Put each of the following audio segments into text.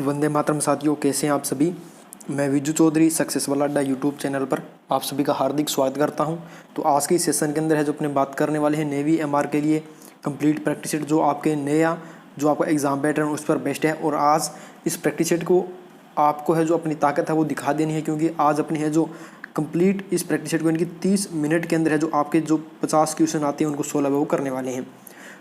वंदे मातरम साथियों, कैसे हैं आप सभी। मैं विजू चौधरी सक्सेस वाला अड्डा यूट्यूब चैनल पर आप सभी का हार्दिक स्वागत करता हूं। तो आज के इस सेशन के अंदर है जो अपने बात करने वाले हैं नेवी एमआर के लिए कंप्लीट प्रैक्टिस सेट, जो आपके नया जो आपका एग्जाम पैटर्न उस पर बेस्ट है। और आज इस प्रैक्टिस सेट को आपको है जो अपनी ताकत है वो दिखा देनी है, क्योंकि आज अपनी है जो कंप्लीट इस प्रैक्टिस सेट को इनकी 30 मिनट के अंदर है जो आपके जो 50 क्वेश्चन आते हैं उनको 16 वो करने वाले हैं।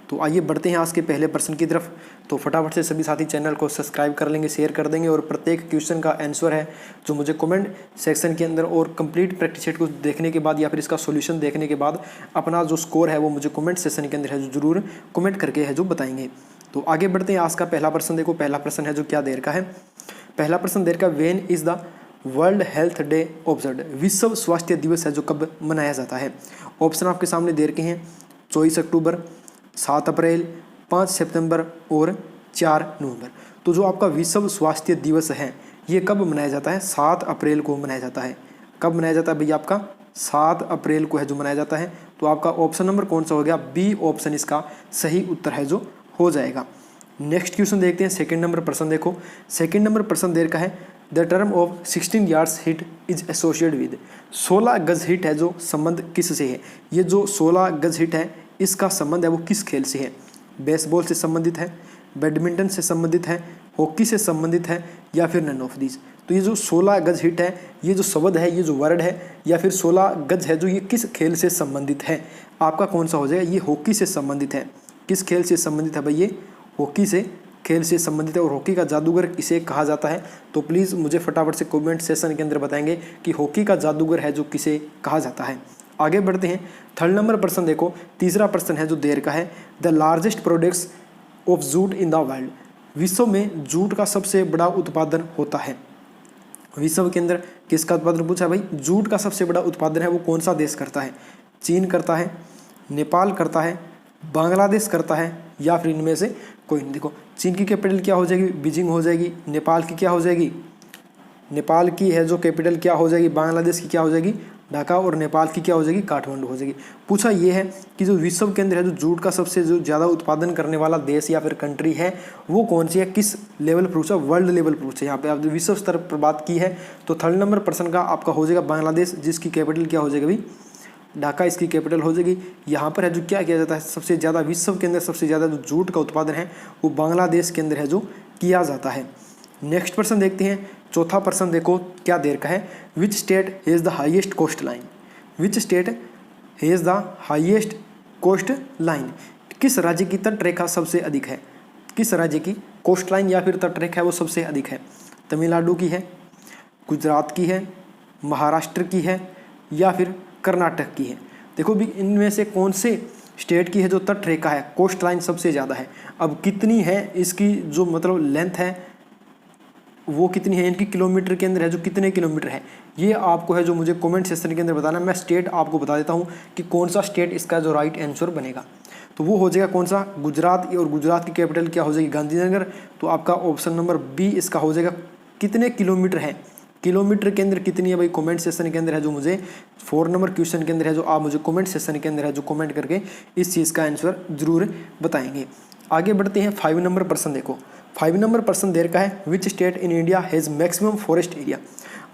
तो आइए बढ़ते हैं आज के पहले प्रश्न की तरफ। तो फटाफट से सभी साथी चैनल को सब्सक्राइब कर लेंगे, शेयर कर देंगे, और प्रत्येक क्वेश्चन का आंसर है जो मुझे कमेंट सेक्शन के अंदर और कंप्लीट प्रैक्टिस सेट को देखने के बाद या फिर इसका सॉल्यूशन देखने के बाद अपना जो स्कोर है वो मुझे कमेंट सेक्शन के अंदर है जो जरूर कमेंट करके है जो बताएंगे। तो आगे बढ़ते हैं। आज का पहला प्रश्न देखो, पहला प्रश्न है जो क्या देर का है। पहला प्रश्न देर का, when is the world health day observed, विश्व स्वास्थ्य दिवस है जो कब मनाया जाता है। ऑप्शन आपके सामने देर के हैं 24 अक्टूबर, 7 अप्रैल, 5 सितंबर और 4 नवंबर। तो जो आपका विश्व स्वास्थ्य दिवस है ये कब मनाया जाता है? 7 अप्रैल को मनाया जाता है। कब मनाया जाता है भैया? आपका 7 अप्रैल को है जो मनाया जाता है। तो आपका ऑप्शन नंबर कौन सा हो गया? बी ऑप्शन इसका सही उत्तर है जो हो जाएगा। नेक्स्ट क्वेश्चन देखते हैं। सेकंड नंबर प्रश्न देखो, सेकंड नंबर प्रश्न देर का है, the term of 16 yards hit is associated with, 16 गज हिट है जो संबंध किस से है? ये जो 16 गज हिट है इसका संबंध है वो किस खेल से है? बेसबॉल से संबंधित है, बैडमिंटन से संबंधित है, हॉकी से संबंधित है, या फिर नन ऑफ दिस। तो ये जो 16 गज हिट है, ये जो शब्द है, ये जो वर्ड है, या फिर 16 गज है जो ये किस खेल से संबंधित है? आपका कौन सा हो जाएगा? ये हॉकी से संबंधित है। किस खेल से संबंधित है भाई? ये हॉकी से खेल से संबंधित है। और हॉकी का जादूगर किसे कहा जाता है? तो प्लीज़ मुझे फटाफट से कमेंट सेशन के अंदर बताएंगे कि हॉकी का जादूगर है जो किसे कहा जाता है। आगे बढ़ते हैं। थर्ड नंबर प्रश्न देखो, तीसरा प्रश्न है जो देर का है, the largest products of jute in the world, विश्व में जूट का सबसे बड़ा उत्पादन होता है। विश्व के अंदर किसका उत्पादन पूछा है भाई? जूट का सबसे बड़ा उत्पादन है वो कौन सा देश करता है? चीन करता है, नेपाल करता है, बांग्लादेश करता है, या फिर इनमें से कोई नहीं। देखो, चीन की कैपिटल क्या हो जाएगी? बीजिंग हो जाएगी। नेपाल की क्या हो जाएगी? नेपाल की है जो कैपिटल क्या हो जाएगी? बांग्लादेश की क्या हो जाएगी? ढाका। और नेपाल की क्या हो जाएगी? काठमांडू हो जाएगी। पूछा ये है कि जो विश्व के अंदर है जो जूट का सबसे जो ज़्यादा उत्पादन करने वाला देश या फिर कंट्री है वो कौन सी है, किस लेवल पर पूछा? वर्ल्ड लेवल पर पूछा। यहाँ पे आप विश्व स्तर पर बात की है तो थर्ड नंबर प्रश्न का आपका हो जाएगा बांग्लादेश, जिसकी कैपिटल क्या हो जाएगी भाई? ढाका इसकी कैपिटल हो जाएगी। यहाँ पर है जो क्या किया जाता है, सबसे ज़्यादा विश्व के अंदर सबसे ज़्यादा जो जूट का उत्पादन है वो बांग्लादेश के अंदर है जो किया जाता है। नेक्स्ट प्रश्न देखते हैं। चौथा प्रश्न देखो क्या देर का है, which state has the highest coast line, which state has the highest coast line, किस राज्य की तटरेखा सबसे अधिक है? किस राज्य की कोस्ट लाइन या फिर तटरेखा है वो सबसे अधिक है? तमिलनाडु की है, गुजरात की है, महाराष्ट्र की है, या फिर कर्नाटक की है? देखो भी इनमें से कौन से स्टेट की है जो तटरेखा है कोस्ट लाइन सबसे ज़्यादा है? अब कितनी है इसकी जो मतलब लेंथ है वो कितनी है, इनकी किलोमीटर के अंदर है जो कितने किलोमीटर है, ये आपको है जो मुझे कमेंट सेक्शन के अंदर बताना। मैं स्टेट आपको बता देता हूँ कि कौन सा स्टेट इसका जो राइट आंसर बनेगा। तो वो हो जाएगा कौन सा? गुजरात। और गुजरात की कैपिटल क्या हो जाएगी? गांधीनगर। तो आपका ऑप्शन नंबर बी इसका हो जाएगा। कितने किलोमीटर है, किलोमीटर के अंदर कितनी है भाई? कमेंट सेक्शन के अंदर है जो मुझे 4 नंबर क्वेश्चन के अंदर है जो आप मुझे कमेंट सेक्शन के अंदर है जो कमेंट करके इस चीज़ का आंसर जरूर बताएंगे। आगे बढ़ते हैं। 5 नंबर प्रश्न देखो, 5 नंबर प्रश्न देर का है, which state in India has maximum forest area,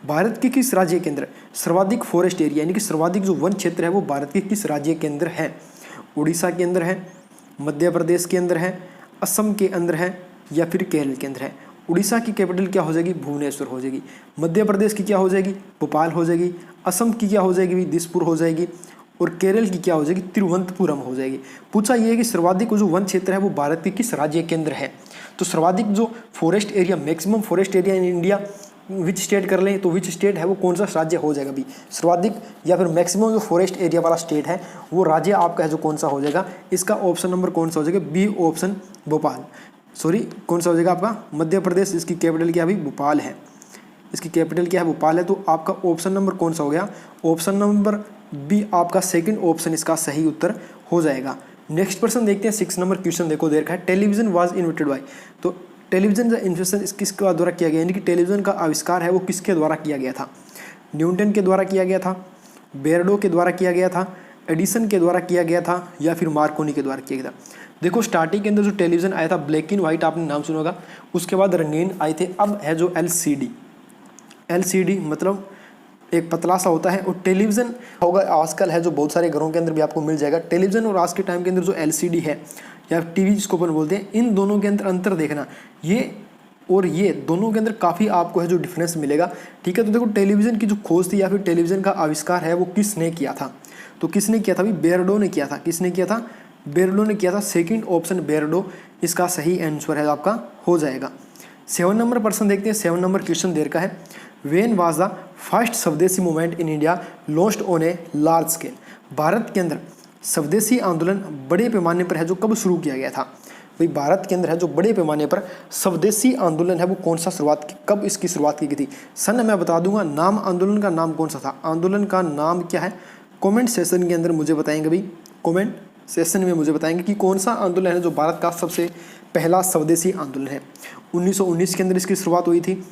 Bharat के किस राज्य के अंदर सर्वाधिक फॉरेस्ट एरिया यानी कि सर्वाधिक जो वन क्षेत्र है वो भारत के किस राज्य के अंदर है? उड़ीसा के अंदर है, मध्य प्रदेश के अंदर है, असम के अंदर है, या फिर केरल के अंदर है? उड़ीसा की कैपिटल क्या हो जाएगी? भुवनेश्वर हो जाएगी। मध्य प्रदेश की क्या हो जाएगी? भोपाल हो जाएगी। असम की क्या हो जाएगी? दिसपुर हो जाएगी। और केरल की क्या हो जाएगी? तिरुवनंतपुरम हो जाएगी। पूछा यह है कि सर्वाधिक जो वन क्षेत्र है वो भारत के किस राज्य के अंदर है? तो सर्वाधिक जो forest area, maximum forest area in India which state कर लें तो विच स्टेट है वो कौन सा राज्य हो जाएगा भी? सर्वाधिक या फिर मैक्सिमम जो फॉरेस्ट एरिया वाला स्टेट है वो राज्य आपका है जो कौन सा हो जाएगा? इसका ऑप्शन नंबर कौन सा हो जाएगा? बी ऑप्शन भोपाल, सॉरी कौन सा हो जाएगा आपका? मध्य प्रदेश। इसकी कैपिटल क्या है? भोपाल है। इसकी कैपिटल क्या है? भोपाल है। तो आपका ऑप्शन नंबर कौन सा हो गया? ऑप्शन नंबर बी आपका सेकंड ऑप्शन इसका सही उत्तर हो जाएगा। नेक्स्ट प्रश्न देखते हैं। 6 नंबर क्वेश्चन देखो देर का है, टेलीविजन वाज इन्वेंटेड बाय, तो टेलीविजन का इन्वेंशन किसके द्वारा किया गया यानी कि टेलीविजन का आविष्कार है वो किसके द्वारा किया गया था? न्यूटन के द्वारा किया गया था, बेरडो के द्वारा किया गया था, एडिसन के द्वारा किया गया था, या फिर मार्कोनी के द्वारा किया गया था? देखो स्टार्टिंग के अंदर जो टेलीविज़न आया था ब्लैक एंड व्हाइट, आपने नाम सुना होगा, उसके बाद रंगीन आए थे, अब है जो एलसीडी मतलब एक पतला सा होता है। और टेलीविज़न होगा आजकल है जो बहुत सारे घरों के अंदर भी आपको मिल जाएगा टेलीविज़न, और आज के टाइम के अंदर जो एलसीडी है या टीवी जिसको अपन बोलते हैं, इन दोनों के अंदर अंतर देखना, ये और ये दोनों के अंदर काफ़ी आपको है जो डिफरेंस मिलेगा, ठीक है। तो देखो टेलीविज़न की जो खोज थी या फिर टेलीविज़न का आविष्कार है वो किसने किया था, तो किसने किया था भाई, बेरडो ने किया था। किसने किया था, बेरडो ने किया था। सेकंड ऑप्शन बेरडो इसका सही आंसर है, आपका हो जाएगा। 7 नंबर प्रश्न देखते हैं। 7 नंबर क्वेश्चन देर का है, वेन वाज द फर्स्ट स्वदेशी movement in India launched on a large scale. Bharat के अंदर स्वदेशी आंदोलन बड़े पैमाने पर है जो कब शुरू किया गया था भाई, भारत के अंदर है जो बड़े पैमाने पर स्वदेशी आंदोलन है वो कौन सा कब इसकी शुरुआत की गई थी। सन मैं बता दूंगा, नाम आंदोलन का नाम कौन सा था, आंदोलन का नाम क्या है, कमेंट सेशन के अंदर मुझे बताएंगे भाई, कमेंट सेशन में मुझे बताएंगे कि कौन सा आंदोलन है जो भारत का सबसे पहला स्वदेशी आंदोलन है। 1919 के अंदर इसकी शुरुआत हुई थी,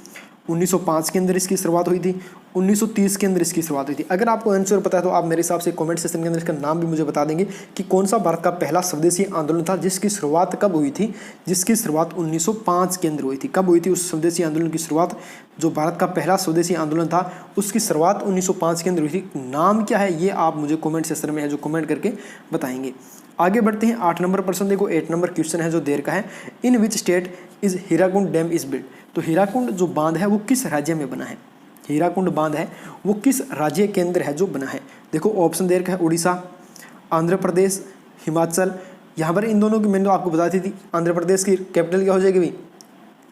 1905 के अंदर इसकी शुरुआत हुई थी, 1930 के अंदर इसकी शुरुआत हुई थी। अगर आपको आंसर पता है तो आप मेरे हिसाब से कमेंट सेक्शन के अंदर इसका नाम भी मुझे बता देंगे कि कौन सा भारत का पहला स्वदेशी आंदोलन था जिसकी शुरुआत कब हुई थी, जिसकी शुरुआत 1905 के अंदर हुई थी। कब हुई थी उस स्वदेशी आंदोलन की शुरुआत, जो भारत का पहला स्वदेशी आंदोलन था उसकी शुरुआत 1905 के अंदर हुई थी। नाम क्या है ये आप मुझे कमेंट सेक्शन में है जो कमेंट करके बताएंगे। आगे बढ़ते हैं। 8 नंबर प्रश्न देखो, 8 नंबर क्वेश्चन है जो देर का है, in which state is Hirakud dam is build. तो हीराकुंड जो बांध है वो किस राज्य में बना है, हीराकुंड बांध है वो किस राज्य के अंदर है जो बना है। देखो ऑप्शन देर का है, उड़ीसा, आंध्र प्रदेश, हिमाचल। यहाँ पर इन दोनों की मैंने आपको बताती थी। आंध्र प्रदेश की कैपिटल क्या हो जाएगी भाई,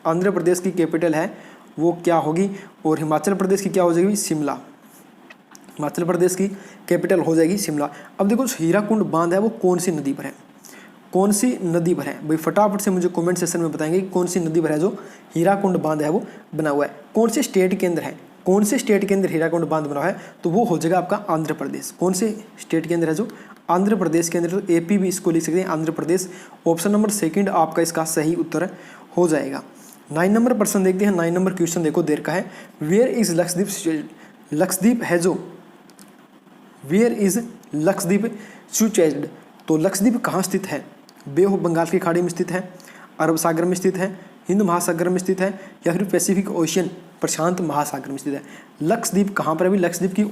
आंध्र प्रदेश की कैपिटल है वो क्या होगी, और हिमाचल प्रदेश की क्या हो जाएगी, शिमला। हिमाचल प्रदेश की कैपिटल हो जाएगी शिमला। अब देखो हीराकुंड बांध है वो कौन सी नदी पर है, कौन सी नदी पर है भाई, फटाफट से मुझे कमेंट सेक्शन में बताएंगे कि कौन सी नदी पर है जो हीराकुंड बांध है वो बना हुआ है, कौन से स्टेट के अंदर है, कौन से स्टेट के अंदर हीराकुंड बांध बना हुआ है, तो वो हो जाएगा आपका आंध्र प्रदेश। कौन से स्टेट के अंदर है जो, आंध्र प्रदेश के अंदर, तो एपी भी इसको लिख सकते हैं, Andhra Pradesh. Option number second आपका इसका सही उत्तर हो जाएगा। 9 नंबर प्रश्न देखते हैं। 9 नंबर क्वेश्चन देखो देर का है, where is Lakshadweep situated. Lakshadweep है जो, वेयर इज लक्षद्वीप सिचुएटेड, तो लक्षद्वीप कहाँ स्थित है, बे ऑफ बंगाल की खाड़ी में स्थित है, अरब सागर में स्थित है, हिंद महासागर में स्थित है, या फिर पैसिफिक ओशियन प्रशांत महासागर में स्थित है। लक्षद्वीप कहाँ पर है, लक्षद्वीप की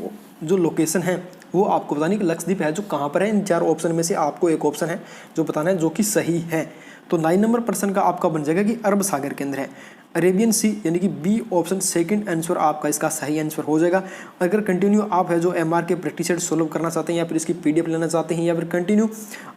जो लोकेशन है वो आपको बतानी कि लक्षद्वीप है जो कहाँ पर है। इन 4 ऑप्शन में से आपको एक ऑप्शन है जो बताना है जो कि सही है। तो 9 नंबर प्रश्न का आपका बन जाएगा कि अरब सागर के अंदर है, अरेबियन सी, यानी कि बी ऑप्शन सेकंड आंसर आपका इसका सही आंसर हो जाएगा। अगर कंटिन्यू आप है जो एमआर के प्रैक्टिस सेट सोल्व करना चाहते हैं या फिर इसकी पीडीएफ लेना चाहते हैं, या फिर कंटिन्यू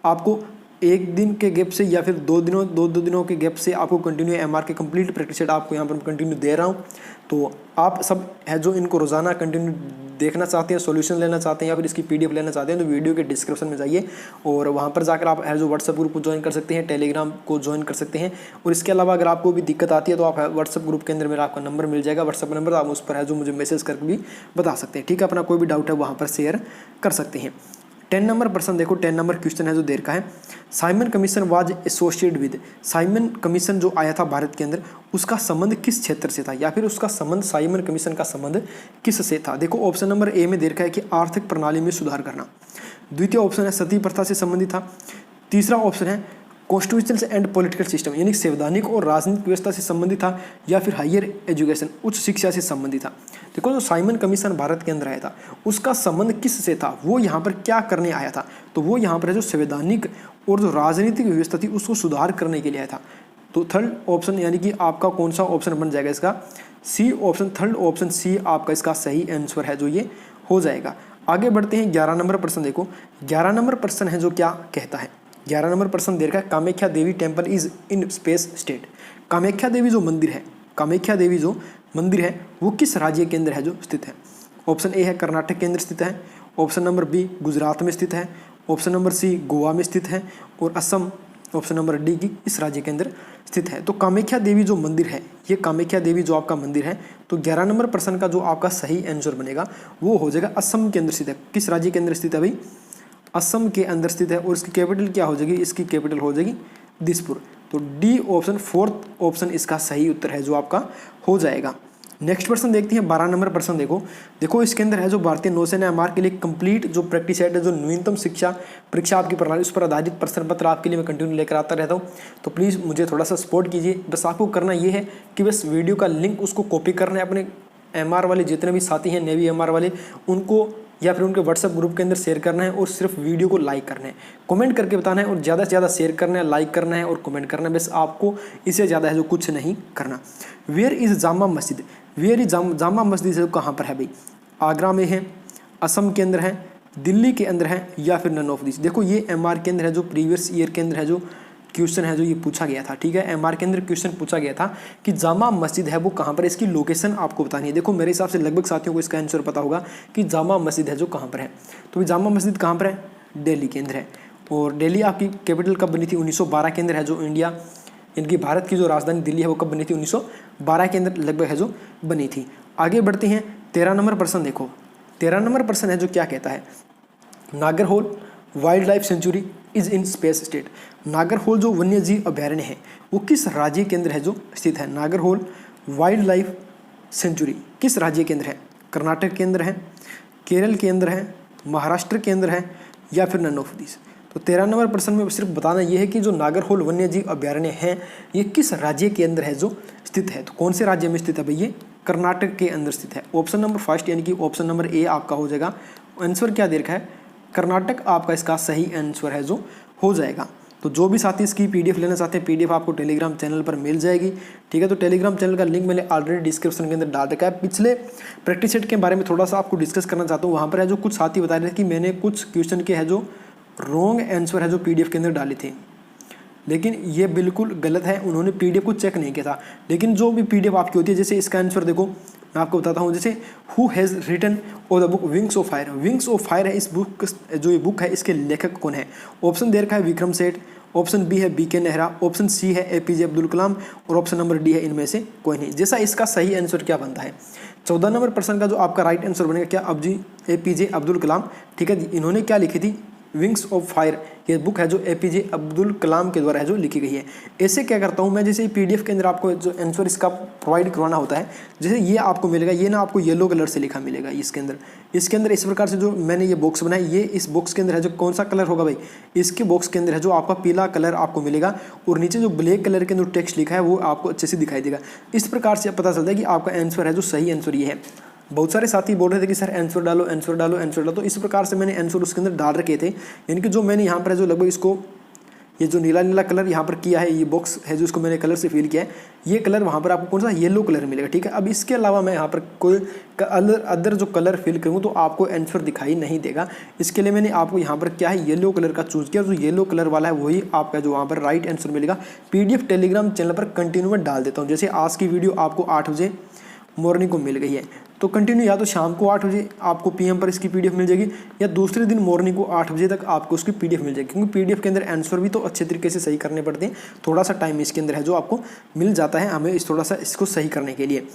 आपको 1 दिन के गैप से या फिर 2 दिनों के गैप से आपको कंटिन्यू एमआर के कंप्लीट प्रैक्टिस सेट आपको यहाँ पर कंटिन्यू दे रहा हूँ, तो आप सब है जो इनको रोजाना कंटिन्यू देखना चाहते हैं, सॉल्यूशन लेना चाहते हैं या फिर इसकी पीडीएफ लेना चाहते हैं, तो वीडियो के डिस्क्रिप्शन में जाइए और वहाँ पर जाकर आप है जो व्हाट्सएप ग्रुप को ज्वाइन कर सकते हैं, टेलीग्राम को ज्वाइन कर सकते हैं। और इसके अलावा अगर आपको भी दिक्कत आती है तो आप व्हाट्सएप ग्रुप के अंदर मेरा आपका नंबर मिल जाएगा, व्हाट्सएप नंबर, आप उस पर है जो मुझे मैसेज करके भी बता सकते हैं, ठीक है। अपना कोई भी डाउट है वहाँ पर शेयर कर सकते हैं। 10 नंबर प्रश्न देखो, 10 नंबर क्वेश्चन है जो देर का है, Simon commission was associated with. Simon commission जो आया था भारत के अंदर उसका संबंध किस क्षेत्र से था, या फिर उसका संबंध, साइमन कमीशन का संबंध किस से था। देखो ऑप्शन नंबर ए में देर का है कि आर्थिक प्रणाली में सुधार करना, द्वितीय ऑप्शन है सती प्रथा से संबंधित था, तीसरा ऑप्शन है कॉन्स्टिट्यूशनल एंड पॉलिटिकल सिस्टम यानी संवैधानिक और राजनीतिक व्यवस्था से संबंधित था, या फिर हायर एजुकेशन उच्च शिक्षा से संबंधित था। देखो जो साइमन कमीशन भारत के अंदर आया था उसका संबंध किस से था, वो यहाँ पर क्या करने आया था, तो वो यहाँ पर जो संवैधानिक और जो राजनीतिक व्यवस्था थी उसको सुधार करने के लिए आया था। तो थर्ड ऑप्शन यानी कि आपका कौन सा ऑप्शन बन जाएगा इसका, C option, third option C आपका इसका सही आंसर है जो ये हो जाएगा। आगे बढ़ते हैं 11 नंबर प्रश्न देखो, 11 नंबर प्रश्न है जो क्या कहता है, 11 नंबर प्रश्न दे रखा है, Kamakhya Devi temple is in space state. Kamakhya Devi जो मंदिर है, कामाख्या देवी जो मंदिर है वो किस राज्य के अंदर है जो स्थित है। ऑप्शन ए है कर्नाटक के अंदर स्थित है, ऑप्शन नंबर बी गुजरात में स्थित है, ऑप्शन नंबर सी गोवा में स्थित है, और असम ऑप्शन नंबर डी की इस राज्य के अंदर स्थित है। तो कामाख्या देवी जो मंदिर है, ये कामाख्या देवी जो आपका मंदिर है, तो 11 नंबर प्रश्न का जो आपका सही आंसर बनेगा वो हो जाएगा असम के अंदर स्थित है। किस राज्य के अंदर स्थित है भाई, असम के अंदर स्थित है। और इसकी कैपिटल क्या हो जाएगी, इसकी कैपिटल हो जाएगी दिसपुर। तो डी ऑप्शन, फोर्थ ऑप्शन इसका सही उत्तर है जो आपका हो जाएगा। नेक्स्ट प्रश्न देखते हैं 12 नंबर प्रश्न। देखो इसके अंदर है जो भारतीय नौसेना एमआर के लिए कंप्लीट जो प्रैक्टिस सेट है, जो न्यूनतम शिक्षा परीक्षा आपकी प्रणाली उस पर आधारित प्रश्न पत्र आपके लिए मैं कंटिन्यू लेकर आता रहता हूँ। तो प्लीज़ मुझे थोड़ा सा सपोर्ट कीजिए। बस आपको करना ये है कि बस वीडियो का लिंक उसको कॉपी करना है, अपने एमआर वाले जितने भी साथी हैं नेवी एमआर वाले उनको या फिर उनके व्हाट्सएप ग्रुप के अंदर शेयर करना है और सिर्फ वीडियो को लाइक करना है, कमेंट करके बताना है और ज़्यादा से ज़्यादा शेयर करना है, लाइक करना है और कमेंट करना है। बस आपको इससे ज़्यादा है जो कुछ नहीं करना। Where is Jama Masjid, where is Jama Masjid है कहाँ पर है भाई? आगरा में है, असम के अंदर है, दिल्ली के अंदर है या फिर नन ऑफ दिस। देखो ये एमआर के अंदर है, जो प्रीवियस ईयर के अंदर है जो क्वेश्चन है जो ये पूछा गया था। ठीक है, एमआर के अंदर क्वेश्चन पूछा गया था कि जामा मस्जिद है वो कहाँ पर है, इसकी लोकेशन आपको बतानी है। देखो मेरे हिसाब से लगभग साथियों को इसका आंसर पता होगा कि जामा मस्जिद है जो कहाँ पर है। तो जामा मस्जिद कहाँ पर है? दिल्ली के अंदर है। और दिल्ली आपकी कैपिटल कब बनी थी? 1912 के अंदर है। जो इंडिया इनकी भारत की जो राजधानी दिल्ली है वो कब बनी थी? 1912 के अंदर लगभग है जो बनी थी। आगे बढ़ते हैं 13 नंबर प्रश्न। देखो 13 नंबर प्रश्न है जो क्या कहता है, Nagarhole wild life sanctuary is in space state. Nagarhole जो वन्य जीव अभ्यारण्य है वो किस राज्य के अंदर है जो स्थित है? नागरहोल वाइल्ड लाइफ सेंचुरी किस राज्य के अंदर है? कर्नाटक के अंदर है, केरल के अंदर है, महाराष्ट्र के अंदर है या फिर नन ऑफ दिस। तो 13 नंबर प्रश्न में सिर्फ बताना ये है कि जो नागरहोल वन्य जीव अभ्यारण्य है ये किस राज्य के अंदर है जो स्थित है। तो कौन से राज्य में स्थित है भाई? ये कर्नाटक के अंदर स्थित है। ऑप्शन नंबर फर्स्ट यानी कि ऑप्शन नंबर ए आपका हो जाएगा। आंसर क्या दे रखा है? कर्नाटक आपका इसका सही आंसर है जो हो जाएगा। तो जो भी साथी इसकी पीडीएफ लेना चाहते हैं, पीडीएफ आपको टेलीग्राम चैनल पर मिल जाएगी। ठीक है, तो टेलीग्राम चैनल का लिंक मैंने ऑलरेडी डिस्क्रिप्शन के अंदर डाल रखा है। पिछले प्रैक्टिस सेट के बारे में थोड़ा सा आपको डिस्कस करना चाहता हूँ। वहाँ पर है जो कुछ साथी बता रहे थे कि मैंने कुछ क्वेश्चन के है जो रॉन्ग आंसर है जो पीडीएफ के अंदर डाले थे, लेकिन ये बिल्कुल गलत है। उन्होंने पीडीएफ को चेक नहीं किया था। लेकिन जो भी पीडीएफ आपकी होती है, जैसे इसका आंसर देखो मैं आपको बताता हूँ। जैसे हु हैज़ रिटन और the book wings of fire, wings of fire है इस बुक, जो ये बुक है इसके लेखक कौन है? ऑप्शन दे रखा है विक्रम सेठ, ऑप्शन बी है बीके नेहरा, ऑप्शन सी है एपीजे अब्दुल कलाम और ऑप्शन नंबर डी है इनमें से कोई नहीं। जैसा इसका सही आंसर क्या बनता है? 14 नंबर प्रश्न का जो आपका राइट आंसर बनेगा क्या? अब जी एपीजे अब्दुल कलाम। ठीक है, इन्होंने क्या लिखी थी? विंग्स ऑफ फायर ये बुक है जो एपीजे अब्दुल कलाम के द्वारा है जो लिखी गई है। ऐसे क्या करता हूँ मैं, जैसे पीडीएफ के अंदर आपको जो आंसर इसका प्रोवाइड करवाना होता है, जैसे ये आपको मिलेगा, ये ना आपको येलो कलर से लिखा मिलेगा इसके अंदर इस प्रकार से जो मैंने ये बॉक्स बनाया, ये इस बॉक्स के अंदर है जो कौन सा कलर होगा भाई? इसके बॉक्स के अंदर है जो आपका पीला कलर आपको मिलेगा और नीचे जो ब्लैक कलर के अंदर टेक्स्ट लिखा है वो आपको अच्छे से दिखाई देगा। इस प्रकार से पता चलता है कि आपका आंसर है जो सही आंसर ये है। बहुत सारे साथी बोल रहे थे कि सर आंसर डालो आंसर डालो आंसर डालो, तो इस प्रकार से मैंने आंसर उसके अंदर डाल रखे थे। यानी कि जो मैंने यहाँ पर जो लगभग इसको ये जो नीला नीला कलर यहाँ पर किया है, ये बॉक्स है जो इसको मैंने कलर से फिल किया है, ये कलर वहाँ पर आपको कौन सा? येलो कलर मिलेगा। ठीक है, अब इसके अलावा मैं यहाँ पर कोई अदर जो कलर फिल करूँ तो आपको आंसर दिखाई नहीं देगा। इसके लिए मैंने आपको यहाँ पर क्या है येलो कलर का चूज़ किया। जो येलो कलर वाला है वही आपका जो वहाँ पर राइट आंसर मिलेगा। पीडीएफ टेलीग्राम चैनल पर कंटिन्यू में डाल देता हूँ। जैसे आज की वीडियो आपको 8 बजे मॉर्निंग को मिल गई है, तो कंटिन्यू या तो शाम को 8 बजे आपको पीएम पर इसकी पीडीएफ मिल जाएगी या दूसरे दिन मॉर्निंग को 8 बजे तक आपको उसकी पीडीएफ मिल जाएगी। क्योंकि पीडीएफ के अंदर आंसर भी तो अच्छे तरीके से सही करने पड़ते हैं, थोड़ा सा टाइम इसके अंदर है जो आपको मिल जाता है हमें थोड़ा सा इसको सही करने के लिए।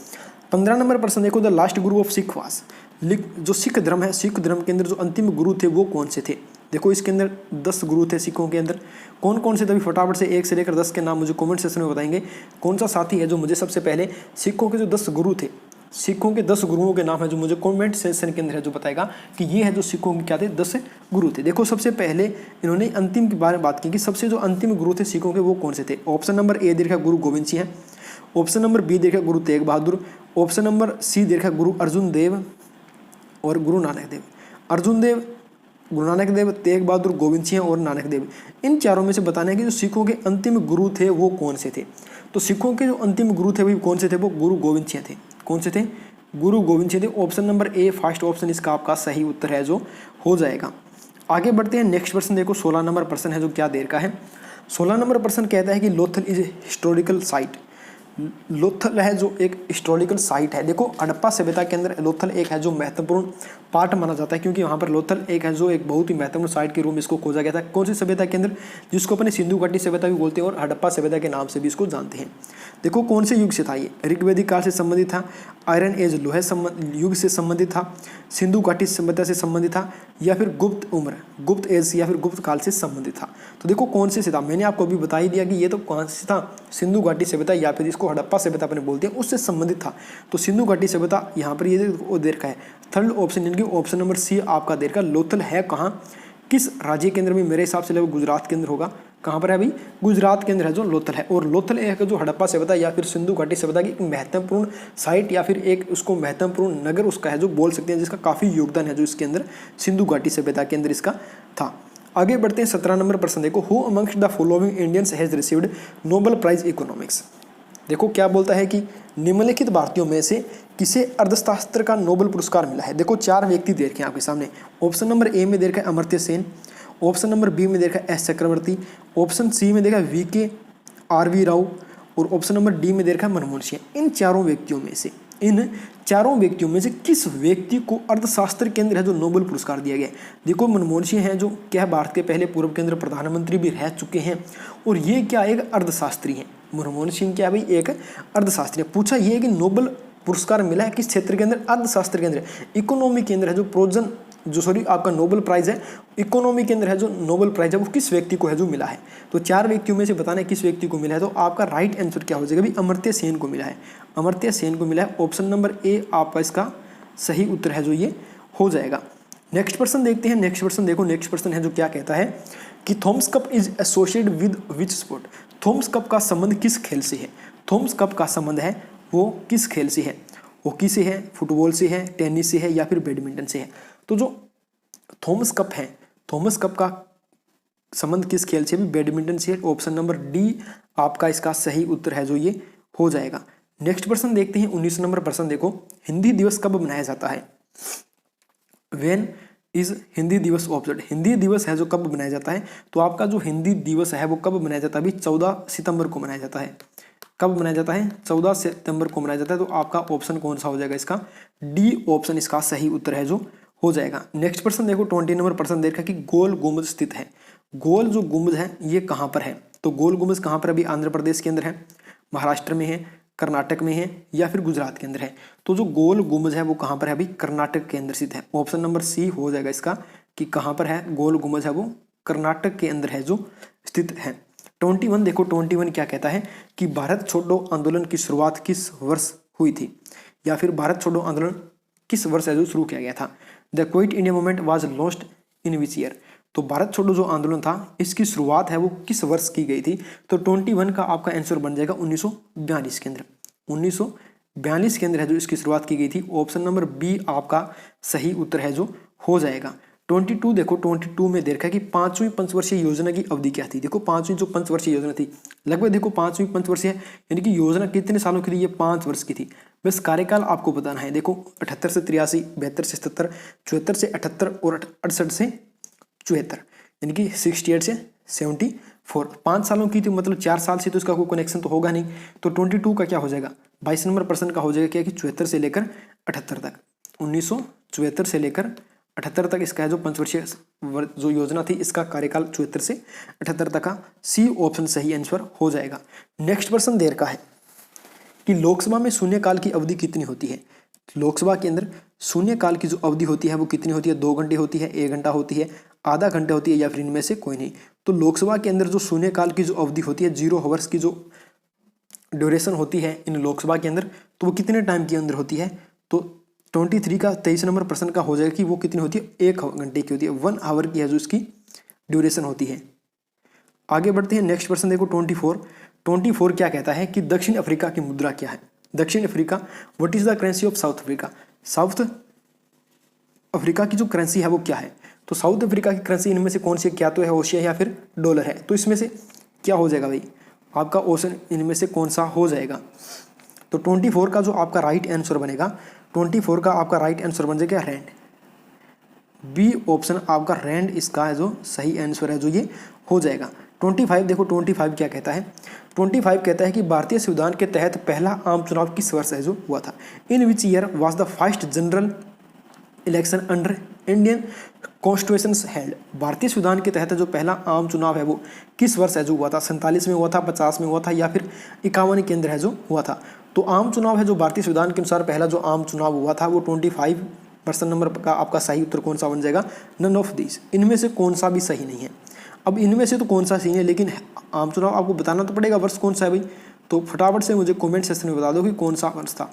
15 नंबर प्रश्न देखो, the last Guru of Sikh वास, जो सिख धर्म है, सिख धर्म के अंदर जो अंतिम गुरु थे वो कौन से थे? देखो इसके अंदर 10 गुरु थे सिखों के अंदर। कौन कौन से? तभी फटाफट से 1 से लेकर 10 के नाम मुझे कमेंट सेक्शन में बताएंगे। कौन सा साथी है जो मुझे सबसे पहले सिखों के जो 10 गुरु थे, सिखों के 10 गुरुओं के नाम है जो मुझे कमेंट सेक्शन के अंदर है जो बताएगा कि ये है जो सिखों के क्या थे 10 गुरु थे। देखो सबसे पहले इन्होंने अंतिम के बारे में बात की कि सबसे जो अंतिम गुरु थे सिखों के वो कौन से थे। ऑप्शन नंबर ए देखा गुरु गोविंद सिंह है, ऑप्शन नंबर बी देखा Guru Tegh Bahadur, option number C देखा गुरु अर्जुन देव और गुरु नानक देव। अर्जुन देव, गुरु नानक देव, तेग बहादुर, गोविंद सिंह और नानक देव, इन चारों में से बताना है कि जो सिखों के अंतिम गुरु थे वो कौन से थे। तो सिखों के जो अंतिम गुरु थे वो कौन से थे? वो गुरु गोविंद सिंह थे। कौन से थे? गुरु गोविंद सिंह थे। Option number A first option इसका आपका सही उत्तर है जो हो जाएगा। आगे बढ़ते हैं नेक्स्ट प्रश्न देखो, 16 नंबर प्रश्न है जो क्या देर का है। 16 नंबर प्रश्न कहता है कि Lothal is historical site. Lothal है जो एक हिस्टोरिकल साइट है। देखो हड़प्पा सभ्यता के अंदर लोथल एक है जो महत्वपूर्ण पार्ट माना जाता है, क्योंकि वहाँ पर लोथल एक है जो एक बहुत ही महत्वपूर्ण साइट के रूप में इसको खोजा गया था। कौन सी सभ्यता के अंदर? जिसको अपने सिंधु घाटी सभ्यता भी बोलते हैं और हड़प्पा सभ्यता के नाम से भी इसको जानते हैं। देखो कौन से युग से था ये, ऋग्वैदिक काल से संबंधित था, आयरन एज लोहे युग से संबंधित था, सिंधु घाटी सभ्यता से संबंधित था, या फिर गुप्त उम्र, गुप्त एज या फिर गुप्त काल से संबंधित था। तो देखो कौन से था, मैंने आपको अभी बता ही दिया कि ये तो कौन से था, सिंधु घाटी सभ्यता या फिर इसको हड़प्पा सभ्यता अपने बोलते हैं, उससे संबंधित था। तो सिंधु घाटी सभ्यता यहाँ पर ये दे रखा है। थर्ड ऑप्शन यानी कि ऑप्शन नंबर सी आपका दे रखा है। लोथल है कहाँ, किस राज्य के अंदर में, मेरे हिसाब से लगभग गुजरात के अंदर होगा। कहाँ पर है भाई, गुजरात के अंदर है जो लोथल है। और लोथल एक जो हड़प्पा सभ्यता या फिर सिंधु घाटी सभ्यता की एक महत्वपूर्ण साइट या फिर एक उसको महत्वपूर्ण नगर उसका है जो बोल सकते हैं, जिसका काफ़ी योगदान है जो इसके अंदर सिंधु घाटी सभ्यता के अंदर इसका था। आगे बढ़ते हैं 17 नंबर प्रश्न देखो, who amongst the following Indians has received Nobel prize economics. देखो क्या बोलता है कि निम्नलिखित भारतीयों में से किसे अर्थशास्त्र का नोबेल पुरस्कार मिला है। देखो 4 व्यक्ति दे रखे हैं आपके सामने। ऑप्शन नंबर ए में दे रखा है Amartya Sen, option number B में देखा एस चक्रवर्ती, ऑप्शन सी में देखा वी.के. आर.वी. राव और ऑप्शन नंबर डी में देखा मनमोहन सिंह। इन चारों व्यक्तियों में से किस व्यक्ति को अर्थशास्त्र के अंदर है जो नोबेल पुरस्कार दिया गया है। देखो मनमोहन सिंह हैं जो क्या भारत के पहले पूर्व केंद्र प्रधानमंत्री भी रह चुके हैं, और ये क्या एक अर्थशास्त्री हैं। मनमोहन सिंह क्या भाई एक अर्थशास्त्री है। पूछा ये है कि नोबेल पुरस्कार मिला है किस क्षेत्र के अंदर, अर्थशास्त्र के अंदर, इकोनॉमी के अंदर है जो आपका नोबेल प्राइज है, इकोनॉमी के अंदर है जो नोबेल प्राइज है वो किस व्यक्ति को है जो मिला है। तो 4 व्यक्तियों में से बताना है किस व्यक्ति को मिला है। तो आपका राइट आंसर क्या हो जाएगा भाई, अमर्त्य सेन को मिला है। अमर्त्य सेन को मिला है। ऑप्शन नंबर ए आपका इसका सही उत्तर है जो ये हो जाएगा। नेक्स्ट प्रश्न देखते हैं। नेक्स्ट प्रश्न देखो, नेक्स्ट प्रश्न है जो क्या कहता है कि Thomas cup is associated with which sport. Thomas cup का संबंध किस खेल से है। थॉमस कप का संबंध है वो किस खेल से है, हॉकी से है, फुटबॉल से है, टेनिस से है या फिर बैडमिंटन से है। तो जो थॉमस कप है, थॉमस कप का संबंध किस खेल से भी, बैडमिंटन से है। ऑप्शन नंबर डी आपका इसका सही उत्तर है जो ये हो जाएगा। नेक्स्ट प्रश्न देखते हैं 19 नंबर प्रश्न देखो, हिंदी दिवस कब मनाया जाता है। व्हेन इज हिंदी दिवस ऑब्जर्व्ड। हिंदी दिवस है जो कब मनाया जाता है। तो आपका जो हिंदी दिवस है वो कब मनाया जाता है अभी, 14 सितंबर को मनाया जाता है। कब मनाया जाता है, 14 सितंबर को मनाया जाता है। तो आपका ऑप्शन कौन सा हो जाएगा, इसका डी ऑप्शन इसका सही उत्तर है जो हो जाएगा। नेक्स्ट प्रश्न देखो 20 नंबर प्रश्न देखा कि गोल गुंबद स्थित है। गोल जो गुंबद है ये कहाँ पर है। तो गोल गुंबद कहाँ पर अभी, आंध्र प्रदेश के अंदर है, महाराष्ट्र में है, कर्नाटक में है या फिर गुजरात के अंदर है। तो जो गोल गुंबद है वो कहाँ पर है अभी, कर्नाटक के अंदर स्थित है। ऑप्शन नंबर सी हो जाएगा इसका कि कहाँ पर है गोल गुंबद है वो कर्नाटक के अंदर है जो स्थित है। 21 देखो, 21 क्या कहता है कि भारत छोड़ो आंदोलन की शुरुआत किस वर्ष हुई थी, या फिर भारत छोड़ो आंदोलन किस वर्ष है जो शुरू किया गया था। The quit India movement was launched in which year. तो भारत छोड़ो जो आंदोलन था इसकी शुरुआत है वो किस वर्ष की गई थी। तो 21 का आपका आंसर बन जाएगा 1942 के अंदर। 1942 के अंदर है जो इसकी शुरुआत की गई थी। ऑप्शन नंबर बी आपका सही उत्तर है जो हो जाएगा। 22 देखो, 22 में देखा कि 5वीं पंचवर्षीय योजना की अवधि क्या थी। देखो 5वीं जो पंचवर्षीय योजना थी, लगभग देखो 5वीं पंचवर्षीय यानी कि योजना कितने सालों की थी, ये 5 वर्ष की थी। बस कार्यकाल आपको बताना है। देखो 78 से 83, 72 से 77, 74 से 78 और 68 से 74, यानी कि 68 से 74, 5 सालों की थी, मतलब 4 साल से तो इसका कोई कनेक्शन तो होगा नहीं। तो 22 का क्या हो जाएगा, 22 नंबर प्रश्न का हो जाएगा क्या कि 74 से लेकर 78 तक, 1974 से लेकर 78 तक इसका है जो पंचवर्षीय जो योजना थी इसका कार्यकाल 74 से 78 तक का। सी ऑप्शन सही आंसर हो जाएगा। नेक्स्ट प्रश्न देर का है कि लोकसभा में शून्यकाल की अवधि कितनी होती है। लोकसभा के अंदर शून्यकाल की जो अवधि होती है वो कितनी होती है, 2 घंटे होती है, 1 घंटा होती है, आधा घंटा होती है या फिर इनमें से कोई नहीं। तो लोकसभा के अंदर जो शून्यकाल की जो अवधि होती है, 0 आवर्स की जो ड्यूरेशन होती है इन लोकसभा के अंदर, तो वो कितने टाइम के अंदर होती है। तो 23 का 23 नंबर प्रश्न का हो जाएगा कि वो कितनी होती है, 1 घंटे की होती है, 1 आवर की है जो इसकी ड्यूरेशन होती है। आगे बढ़ते हैं। नेक्स्ट प्रश्न देखो 24 क्या कहता है कि दक्षिण अफ्रीका की मुद्रा क्या है। दक्षिण Africa, what is the currency of south Africa. South Africa की जो करेंसी है वो क्या है। तो साउथ अफ्रीका की करेंसी इनमें से कौन सी, क्या तो है ओशिया या फिर डॉलर है। तो इसमें से क्या हो जाएगा भाई, आपका ऑप्शन इनमें से कौन सा हो जाएगा। तो 24 का जो आपका राइट आंसर बनेगा, 24 का आपका राइट आंसर बन जाएगा रैंड। बी ऑप्शन आपका रैंड इसका है जो सही आंसर है जो ये हो जाएगा। 25 देखो, 25 क्या कहता है। 25 कहता है कि भारतीय संविधान के तहत पहला आम चुनाव किस वर्ष है जो हुआ था। In which year was the first general election under Indian constitution held, भारतीय संविधान के तहत जो पहला आम चुनाव है वो किस वर्ष है जो हुआ था? 47 में हुआ था, 50 में हुआ था या फिर 51 के अंदर है जो हुआ था? तो आम चुनाव है जो भारतीय संविधान के अनुसार पहला जो आम चुनाव हुआ था वो 25 पर्सन नंबर का आपका सही उत्तर कौन सा बन जाएगा? नन ऑफ दिस, इनमें से कौन सा भी सही नहीं है। अब इनमें से तो कौन सा सही है, लेकिन आम चुनाव आपको बताना तो पड़ेगा वर्ष कौन सा है भाई। तो फटाफट से मुझे कमेंट सेक्शन में बता दो कि कौन सा वर्ष था।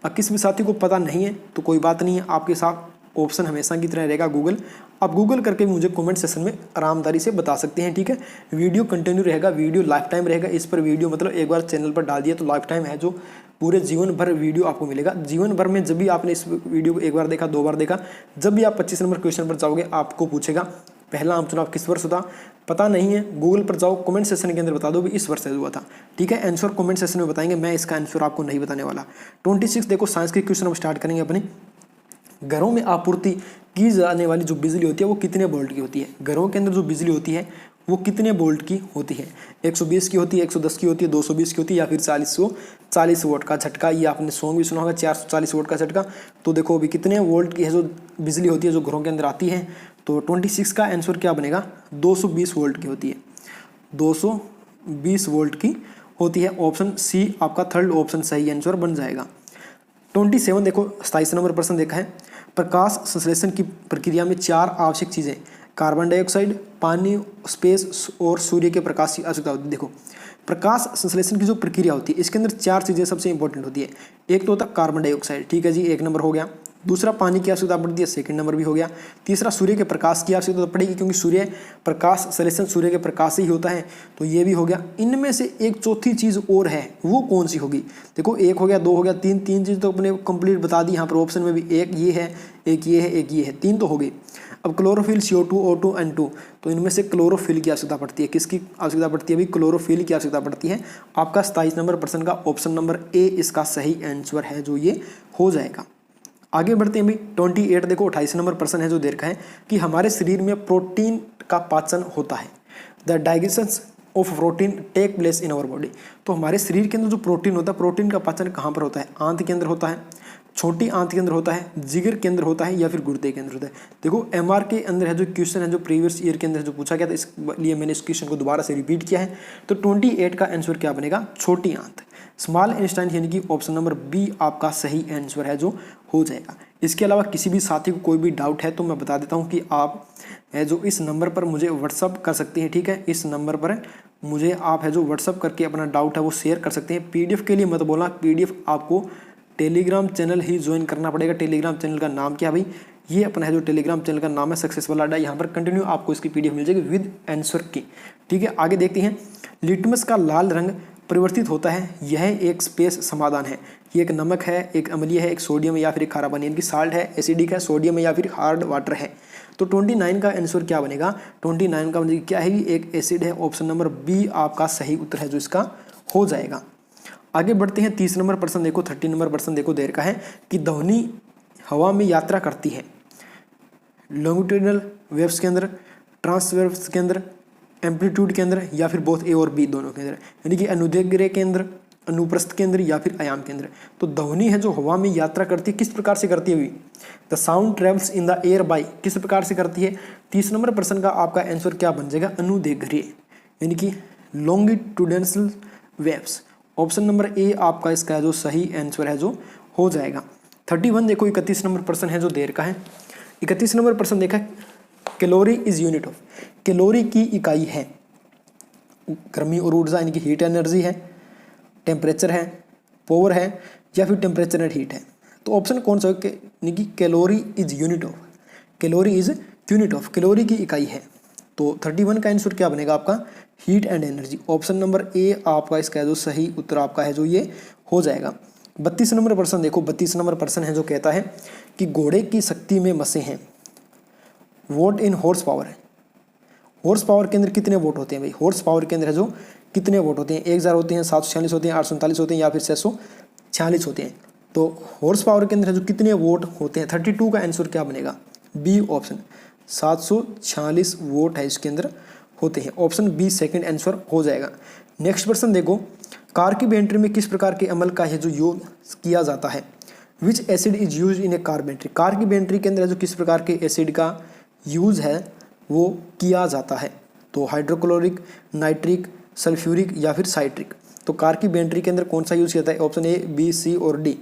किसी भी साथी को पता नहीं है तो कोई बात नहीं है, आपके साथ ऑप्शन हमेशा की तरह रहेगा गूगल। आप गूगल करके मुझे कमेंट सेक्शन में आरामदारी से बता सकते हैं, ठीक है। वीडियो कंटिन्यू रहेगा, वीडियो लाइफ टाइम रहेगा। इस पर वीडियो मतलब एक बार चैनल पर डाल दिया तो लाइफ टाइम है, जो पूरे जीवन भर वीडियो आपको मिलेगा। जीवन भर में जब भी आपने इस वीडियो को एक बार देखा, 2 बार देखा, जब भी आप 25 नंबर क्वेश्चन पर जाओगे आपको पूछेगा पहला आम चुनाव किस वर्ष था, पता नहीं है गूगल पर जाओ, कमेंट सेक्शन के अंदर बता दो भी इस वर्ष से हुआ था, ठीक है। आंसर कमेंट सेक्शन में बताएंगे, मैं इसका आंसर आपको नहीं बताने वाला। 26 देखो साइंस के क्वेश्चन हम स्टार्ट करेंगे अपने। घरों में आपूर्ति की जाने वाली जो बिजली होती है वो कितने वोल्ट की होती है? घरों के अंदर जो बिजली होती है वो कितने वोल्ट की होती है? 120 की होती है, 110 की होती है, 220 की होती है या फिर 440 वोल्ट का झटका। ये आपने सॉन्ग भी सुना होगा 440 वोल्ट का झटका। तो देखो अभी कितने वोल्ट की है जो बिजली होती है जो घरों के अंदर आती है। तो 26 का आंसर क्या बनेगा? 220 वोल्ट की होती है, 220 वोल्ट की होती है। ऑप्शन सी आपका थर्ड ऑप्शन सही आंसर बन जाएगा। 27 देखो 27 नंबर प्रश्न देखा है। प्रकाश संश्लेषण की प्रक्रिया में 4 आवश्यक चीज़ें, कार्बन डाइऑक्साइड, पानी, स्पेस और सूर्य के प्रकाश की आवश्यकता होती है। देखो प्रकाश संश्लेषण की जो प्रक्रिया होती है इसके अंदर 4 चीज़ें सबसे इंपॉर्टेंट होती है। एक तो होता है कार्बन डाइऑक्साइड, ठीक है जी, 1 नंबर हो गया। दूसरा पानी की आवश्यकता पड़ती है, 2nd नंबर भी हो गया। तीसरा सूर्य के प्रकाश की आवश्यकता पड़ेगी क्योंकि सूर्य प्रकाश संश्लेषण सूर्य के प्रकाश से ही होता है, तो ये भी हो गया। इनमें से एक चौथी चीज़ और है, वो कौन सी होगी? देखो 1 हो गया, 2 हो गया, 3 चीज़ तो अपने कंप्लीट बता दी यहाँ पर ऑप्शन में भी। एक ये है, एक ये है, एक ये है, 3 तो हो गई। अब क्लोरोफिल, CO2, O2, N2, तो इनमें से क्लोरोफिल की आवश्यकता पड़ती है। किसकी आवश्यकता पड़ती है? अभी क्लोरोफिल की आवश्यकता पड़ती है। आपका 27 नंबर प्रश्न का ऑप्शन नंबर ए इसका सही आंसर है जो ये हो जाएगा। आगे बढ़ते हैं भाई 28 देखो 28 नंबर प्रश्न है जो दे रखा है कि हमारे शरीर में प्रोटीन का पाचन होता है। The digestion of protein take place in our body. तो हमारे शरीर के अंदर जो प्रोटीन होता है, प्रोटीन का पाचन कहाँ पर होता है? आंत के अंदर होता है, छोटी आंत के अंदर होता है, जिगर के अंदर होता है या फिर गुर्दे के अंदर होता है। देखो MR के अंदर है जो क्वेश्चन है जो प्रीवियस ईयर के अंदर जो पूछा गया था, इसलिए मैंने इस क्वेश्चन को दोबारा से रिपीट किया है। तो 28 का आंसर क्या बनेगा? छोटी आंत, स्मॉल इंटेस्टाइन, यानी कि ऑप्शन नंबर बी आपका सही आंसर है जो हो जाएगा। इसके अलावा किसी भी साथी को कोई भी डाउट है तो मैं बता देता हूँ कि आप है जो इस नंबर पर मुझे व्हाट्सअप कर सकते हैं, ठीक है। इस नंबर पर मुझे आप है जो व्हाट्सअप करके अपना डाउट है वो शेयर कर सकते हैं। PDF के लिए मत बोलना, PDF आपको टेलीग्राम चैनल ही ज्वाइन करना पड़ेगा। टेलीग्राम चैनल का नाम क्या है भाई? ये अपना है जो टेलीग्राम चैनल का नाम है सक्सेसफुल अड्डा। यहाँ पर कंटिन्यू आपको इसकी PDF मिल जाएगी विद आंसर की, ठीक है। आगे देखते हैं। लिटमस का लाल रंग परिवर्तित होता है, यह एक स्पेस समाधान है। ये एक नमक है, एक अम्लीय है, एक सोडियम या फिर एक खारा पानी, यानी कि साल्ट है, एसिडिक है, सोडियम है या फिर हार्ड वाटर है। तो 29 का आंसर क्या बनेगा? 29 का मतलब क्या है? एक एसिड है। ऑप्शन नंबर बी आपका सही उत्तर है जो इसका हो जाएगा। आगे बढ़ते हैं 30 नंबर प्रश्न देखो, 30 नंबर प्रश्न देखो देर का है कि ध्वनि हवा में यात्रा करती है लॉन्गिट्यूडिनल वेव्स के अंदर, ट्रांसवर्स के अंदर, एम्पलीट्यूड के अंदर या फिर बोथ ए और बी दोनों के अंदर, यानी कि अनुदैर्घ्य के अंदर, अनुप्रस्थ के अंदर या फिर आयाम के अंदर। तो ध्वनि है जो हवा में यात्रा करती है किस प्रकार से करती है? The sound travels in the air by, किस प्रकार से करती है? 30 नंबर प्रश्न का आपका आंसर क्या बन जाएगा? अनुदैर्घ्य, यानी कि longitudinal waves. Option number A आपका इसका जो सही आंसर है जो हो जाएगा। 31 देखो 31 नंबर प्रश्न है जो देर का है। 31 नंबर प्रश्न देखा, calorie is unit of, calorie की इकाई है गर्मी और ऊर्जा, यानी कि हीट एनर्जी है, टेम्परेचर है, पावर है या फिर टेम्परेचर एंड हीट है। तो ऑप्शन कौन सा है? यानी कि calorie is unit of, calorie is unit of, calorie की इकाई है। तो 31 का आंसर क्या बनेगा आपका? Heat and energy. Option number A आपका इसका जो सही उत्तर आपका है जो ये हो जाएगा। 32 नंबर प्रश्न देखो, 32 नंबर प्रश्न है जो कहता है कि घोड़े की शक्ति में मसे हैं वोट इन हॉर्स पावर है। हॉर्स पावर के अंदर कितने वोट होते हैं भाई? हॉर्स पावर के अंदर है जो कितने वोट होते हैं? 1000 होते हैं, 746 होते हैं, 839 होते हैं या फिर 646 होते हैं। तो हॉर्स पावर के अंदर है जो कितने वोट होते हैं? 32 का आंसर क्या बनेगा? बी ऑप्शन, 746 वोट है इसके अंदर होते हैं। ऑप्शन बी सेकंड आंसर हो जाएगा। नेक्स्ट प्रश्न देखो, कार की बैटरी में किस प्रकार के अमल का है जो योग किया जाता है? विच acid is use in A car battery, car की बैटरी के अंदर जो किस प्रकार के एसिड का यूज है वो किया जाता है, तो हाइड्रोक्लोरिक, नाइट्रिक, सल्फ्यूरिक या फिर साइट्रिक। तो कार की बैटरी के अंदर कौन सा यूज किया जाता है, ऑप्शन ए, बी, सी और डी।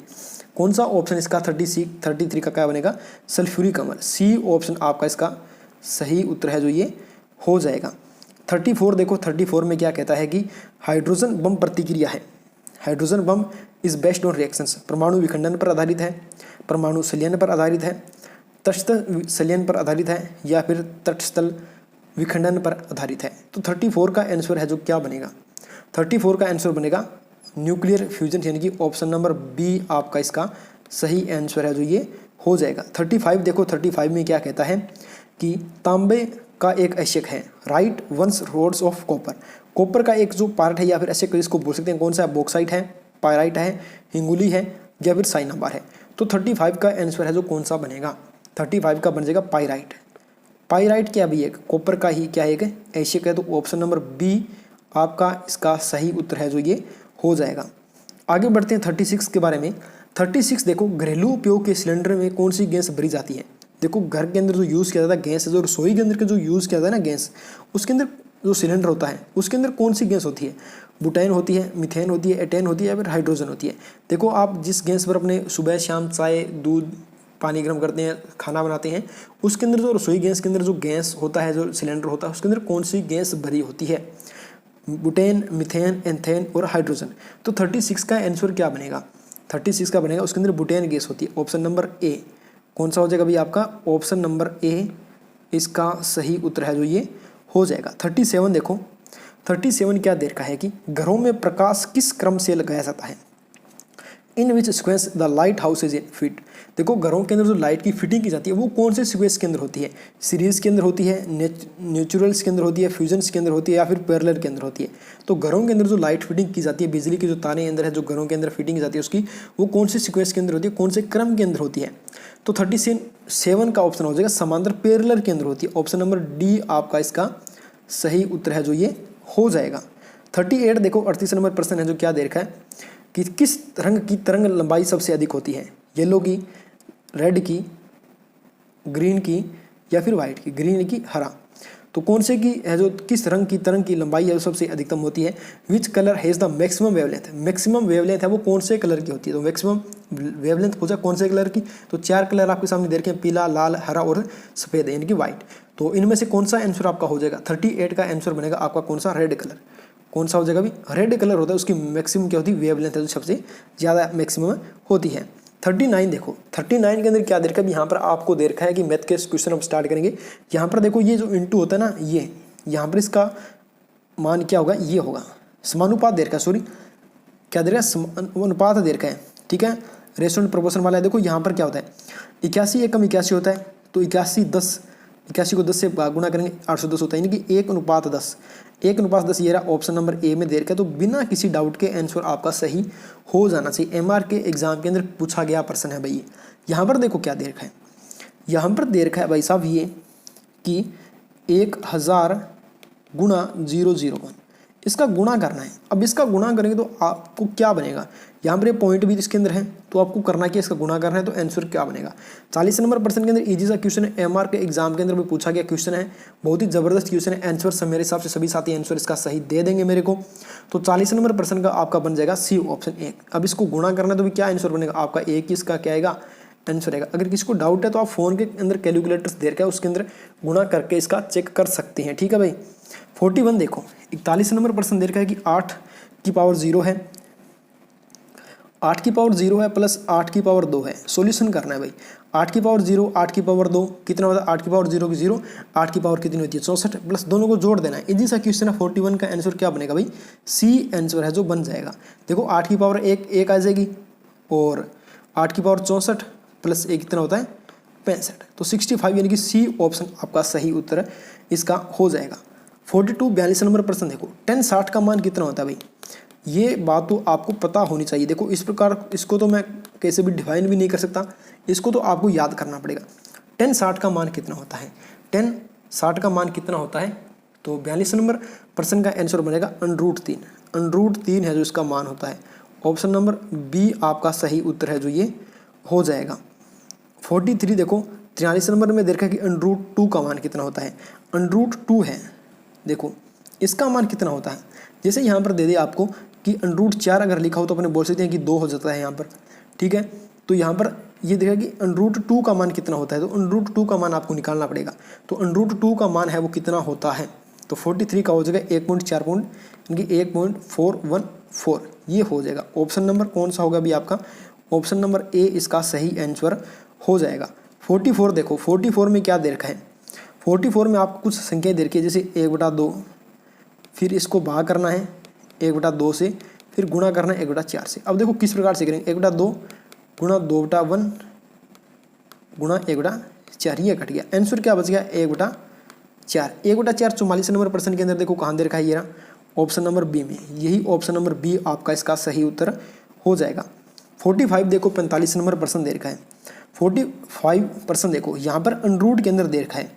कौन सा ऑप्शन इसका 33 का क्या बनेगा, सल्फ्यूरिक अम्ल। सी ऑप्शन आपका इसका सही उत्तर है जो ये हो जाएगा। 34 देखो, 34 में क्या कहता है कि हाइड्रोजन बम प्रतिक्रिया है। Hydrogen bomb is based on reactions, परमाणु विखंडन पर आधारित है, परमाणु संलयन पर आधारित है, तटस्थ संलयन पर आधारित है या फिर तटस्थल विखंडन पर आधारित है। तो 34 का आंसर है जो क्या बनेगा, 34 का आंसर बनेगा न्यूक्लियर फ्यूजन, यानी कि ऑप्शन नंबर बी आपका इसका सही आंसर है जो ये हो जाएगा। 35 देखो, 35 में क्या कहता है कि तांबे का एक अयस्क है, right ones rods of copper. Copper का एक जो पार्ट है या फिर अयस्क जिसको बोल सकते हैं, कौन सा, बॉक्साइट है, पायराइट है, हिंगुली है या फिर साइनाबार है। तो 35 का आंसर है जो कौन सा बनेगा, 35 का बन जाएगा पायराइट। पायराइट क्या भी एक कॉपर का ही क्या है, एक अयस्क है, तो ऑप्शन नंबर बी आपका इसका सही उत्तर है जो ये हो जाएगा। आगे बढ़ते हैं 36 के बारे में। 36 देखो, घरेलू उपयोग के सिलेंडर में कौन सी गैस भरी जाती है। देखो घर के अंदर जो यूज़ किया जाता है गैस, जो रसोई के अंदर के जो यूज़ किया जाता है ना गैस, उसके अंदर जो सिलेंडर होता है उसके अंदर कौन सी गैस होती है, बुटेन होती है, मीथेन होती है, एटेन होती है या फिर हाइड्रोजन होती है। देखो आप जिस गैस पर अपने सुबह शाम चाय, दूध, पानी गर्म करते हैं, खाना बनाते हैं, उसके अंदर जो रसोई गैस के अंदर जो गैस होता है, जो सिलेंडर होता है, उसके अंदर कौन सी गैस भरी होती है, बुटेन, मीथेन, एंथेन और हाइड्रोजन। तो 36 का आंसर क्या बनेगा, 36 का बनेगा उसके अंदर बुटेन गैस होती है, ऑप्शन नंबर ए। कौन सा हो जाएगा भाई आपका, ऑप्शन नंबर ए इसका सही उत्तर है जो ये हो जाएगा। 37 देखो, 37 क्या दे रखा है कि घरों में प्रकाश किस क्रम से लगाया जाता है, in which sequence the lighthouse is fit. देखो घरों के अंदर जो लाइट की फिटिंग की जाती है वो कौन से सीक्वेंस के अंदर होती है, सीरीज के अंदर होती है, नेचुरल्स के अंदर होती है, फ्यूजन्स के अंदर होती है या फिर पैरेलल के अंदर होती है। तो घरों के अंदर जो लाइट फिटिंग की जाती है, बिजली की जो तारें अंदर है जो घरों के अंदर फिटिंग की जाती है उसकी, वो कौन से सीक्वेंस के अंदर होती है, कौन से क्रम के अंदर होती है। तो 37 का ऑप्शन हो जाएगा समांतर पैरेलल के अंदर होती है, ऑप्शन नंबर डी आपका इसका सही उत्तर है जो ये हो जाएगा। 38 देखो, 38 नंबर प्रश्न है जो क्या दे रखा है कि किस रंग की तरंग लंबाई सबसे अधिक होती है, येलो की, रेड की, ग्रीन की या फिर वाइट की, ग्रीन की, हरा। तो कौन से की है जो किस रंग की तरंग की लंबाई है वो सबसे अधिकतम होती है, which colour has the maximum wavelength. Maximum wavelength है वो कौन से कलर की होती है, तो मैक्सिमम वेवलेंथ पूछा कौन से कलर की, तो 4 कलर आपके सामने दे रखे हैं, पीला, लाल, हरा और सफ़ेद यानी कि वाइट। तो इनमें से कौन सा आंसर आपका हो जाएगा, 38 का आंसर बनेगा आपका कौन सा, रेड कलर। कौन सा हो जाएगा भी, रेड कलर होता है, उसकी मैक्सिमम क्या होती है, वेवलेंथ है जो सबसे ज़्यादा मैक्सिमम होती है। 39 देखो, 39 के अंदर क्या दे रखा है, यहाँ पर आपको दे रखा है कि मैथ के क्वेश्चन अब स्टार्ट करेंगे। यहाँ पर देखो ये जो इंटू होता है ना, ये यहाँ पर इसका मान क्या होगा, ये होगा समानुपात दे रखा है, सॉरी क्या दे रखा है, समानुपात दे रखा है, ठीक है, रेशो प्रोपोर्शन वाला है। देखो यहाँ पर क्या होता है, 81 एकम 81 होता है, तो 81 को 10 से गुणा करेंगे 810 होता है, यानी कि 1:10, 1:10 ये रहा ऑप्शन नंबर ए में दे रखा है। तो बिना किसी डाउट के आंसर आपका सही हो जाना चाहिए। एमआर के एग्जाम के अंदर पूछा गया प्रश्न है भाई। यहाँ पर देखो क्या दे रखा है, यहाँ पर दे रखा है भाई साहब ये कि 1000 गुणा 001, इसका गुणा करना है। अब इसका गुणा करेंगे तो आपको क्या बनेगा, यहाँ पर ये पॉइंट भी इसके अंदर है, तो आपको करना क्या, इसका गुणा करना है, तो आंसर क्या बनेगा। 40 नंबर प्रश्न के अंदर इजी सा क्वेश्चन है, एमआर के एग्जाम के अंदर भी पूछा गया क्वेश्चन है, बहुत ही जबरदस्त क्वेश्चन है। आंसर सब मेरे हिसाब से सभी साथी आंसर इसका सही दे देंगे मेरे को। तो 40 नंबर प्रश्न का आपका बन जाएगा सी ऑप्शन 1। अब इसको गुणा करना है तो भी क्या आंसर बनेगा आपका, एक ही इसका क्या आएगा आंसर आएगा। अगर किसी को डाउट है तो आप फोन के अंदर कैलकुलेटर्स दे रखा है, उसके अंदर गुणा करके इसका चेक कर सकते हैं, ठीक है भाई। 41 देखो, 41 नंबर प्रश्न दे रखा है कि 8 की पावर 0 है, 8 की पावर 0 है प्लस 8 की पावर 2 है, सॉल्यूशन करना है भाई। 8 की पावर 0, 8 की पावर 2 कितना होता है, 8 की पावर 0 की 0, 8 की पावर कितनी होती है 64, प्लस दोनों को जोड़ देना है। इजी सा क्वेश्चन है। 41 का आंसर क्या बनेगा भाई, सी आंसर है जो बन जाएगा। देखो 8 की पावर 1 आ जाएगी और 8 की पावर 64 प्लस 1 कितना होता है 65, तो 65 यानी कि सी ऑप्शन आपका सही उत्तर इसका हो जाएगा। 42 नंबर प्रश्न देखो, 1060 का मान कितना होता है भाई, ये बात तो आपको पता होनी चाहिए। देखो इस प्रकार इसको तो मैं कैसे भी डिफाइन भी नहीं कर सकता, इसको तो आपको याद करना पड़ेगा। 1060 का मान कितना होता है, 1060 का मान कितना होता है, तो 42 नंबर प्रश्न का आंसर बनेगा √3, √3 है जो इसका मान होता है। ऑप्शन नंबर बी आपका सही उत्तर है जो ये हो जाएगा। 43 देखो 43 नंबर में देखा कि √2 का मान कितना होता है, √2 है। देखो इसका मान कितना होता है, जैसे यहाँ पर दे दिया आपको कि √4 अगर लिखा हो तो अपने बोल सकते हैं कि 2 हो जाता है यहाँ पर, ठीक है। तो यहाँ पर ये देखा कि √2 का मान कितना होता है, तो √2 का मान आपको निकालना पड़ेगा। तो √2 का मान है वो कितना होता है, तो 43 का हो जाएगा 1.4 यानी कि 1.414 ये हो जाएगा। ऑप्शन नंबर कौन सा होगा अभी आपका, ऑप्शन नंबर ए इसका सही आंसर हो जाएगा। 44 देखो 44 में क्या दे रखा है, 44 में आपको कुछ संख्या दे रखी है, जैसे 1/2, फिर इसको भाग करना है 1/2 से, फिर गुणा करना है 1/4 से। अब देखो किस प्रकार से करेंगे, 1/2 गुणा 2/1 गुणा 1/4, ये कट गया। आंसर क्या बच गया 1/4। 1/4 44 नंबर प्रश्न के अंदर देखो कहाँ दे रखा है, ये रहा ऑप्शन नंबर बी में, यही ऑप्शन नंबर बी आपका इसका सही उत्तर हो जाएगा। 45 देखो 45 नंबर प्रश्न दे रखा है, 45% देखो यहाँ पर अंडरूट के अंदर दे रखा है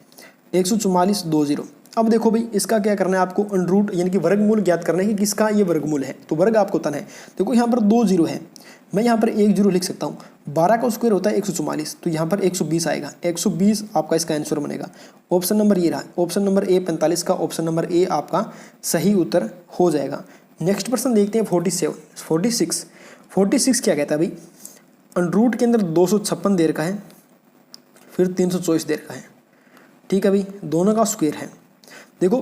14420। अब देखो भाई इसका क्या करना है आपको, अंडरूट यानी कि वर्गमूल ज्ञात करना है कि किसका ये वर्गमूल है, तो वर्ग आपको तन है। देखो यहाँ पर 2 0 है, मैं यहाँ पर 1 0 लिख सकता हूँ। 12 का स्क्वायर होता है 144, तो यहाँ पर 120 आएगा, 120 आपका इसका आंसर बनेगा। ऑप्शन नंबर ये रहा, ऑप्शन नंबर ए 45 का ऑप्शन नंबर ए आपका सही उत्तर हो जाएगा। नेक्स्ट प्रश्न देखते हैं 46 क्या कहता है भाई, अंडरूट के अंदर 256 दे रखा है, फिर 324 दे रखा है, ठीक है भाई, दोनों का स्क्वायर है। देखो